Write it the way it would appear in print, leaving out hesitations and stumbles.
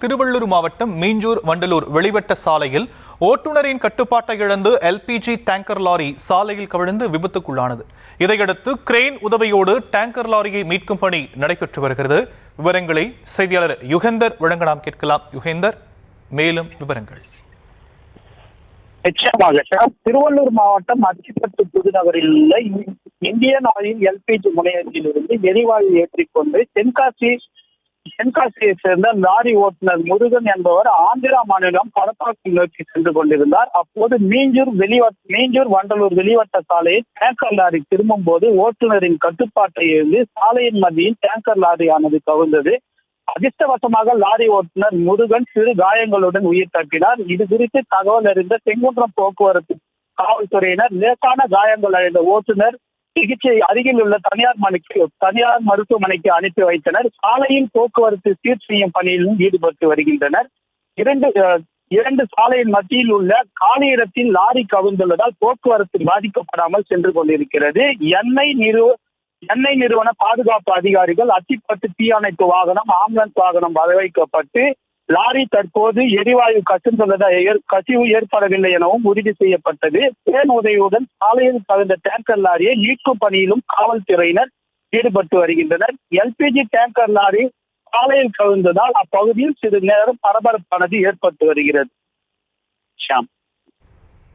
திருவள்ளூர் மாவட்டம் மீஞ்சூர் வண்டலூர் வெளிவட்ட சாலையில் ஓட்டுநரின் கட்டுப்பாட்டை இழந்து எல்பிஜி டேங்கர் லாரி சாலையில் கவிழ்ந்து விபத்துக்குள்ளானது. இதையடுத்து கிரேன் உதவியோடு டேங்கர் லாரியை மீட்கும் பணி நடைபெற்று வருகிறது. விவரங்களை செய்தியாளர் யுகேந்தர் வழங்க நாம் கேட்கலாம். யுகேந்தர், மேலும் விவரங்கள். நிச்சயமாக திருவள்ளூர் மாவட்டம் அத்திப்பட்டு புதுநகரில் உள்ள இந்தியன் ஆயில் எல்பிஜி முனையத்திலிருந்து எரிவாயு ஏற்றிக்கொண்டு தென்காசியை சேர்ந்த லாரி ஓட்டுநர் முருகன் என்பவர் ஆந்திரா மாநிலம் படப்பாக்கி நோக்கி சென்று கொண்டிருந்தார். அப்போது மீஞ்சூர் வண்டலூர் வெளிவட்ட சாலையில் டேங்கர் லாரி திரும்பும் போது ஓட்டுநரின் கட்டுப்பாட்டை இழந்து சாலையின் மத்தியில் டேங்கர் லாரியானது கவிழ்ந்தது. அதிர்ஷ்டவசமாக லாரி ஓட்டுநர் முருகன் சிறு காயங்களுடன் உயிர் தப்பினார். இது குறித்து தகவல் அறிந்த செங்குன்றம் போக்குவரத்து காவல்துறையினர் லேசான காயங்கள் அடைந்த ஓட்டுநர் சிகிச்சை அருகில் உள்ள தனியார் மருத்துவமனைக்கு அனுப்பி வைத்தனர். சாலையில் போக்குவரத்து சீர் செய்யும் பணியிலும் ஈடுபட்டு வருகின்றனர். இரண்டு சாலையின் மத்தியில் உள்ள காலி இடத்தில் லாரி கவிழ்ந்துள்ளதால் போக்குவரத்து பாதிக்கப்படாமல் சென்று கொண்டிருக்கிறது. எண்ணெய் நிறுவன பாதுகாப்பு அதிகாரிகள், அத்திப்பட்டு தீயணைப்பு வாகனம், ஆம்புலன்ஸ் வாகனம் வரவைக்கப்பட்டு லாரி தற்போது எரிவாயு கசிவு ஏற்படவில்லை எனவும் உறுதி செய்யப்பட்டது. கிரேன் உதவியுடன் சாலையில் கவிழ்ந்த டேங்கர் லாரியை மீட்கும் பணியிலும் காவல்துறையினர் ஈடுபட்டு வருகின்றனர். எல்பிஜி டேங்கர் லாரி சாலையில் கவிழ்ந்ததால் அப்பகுதியில் சிறு நேரம் பரபரப்பானது ஏற்பட்டு வருகிறது. ஷாம்.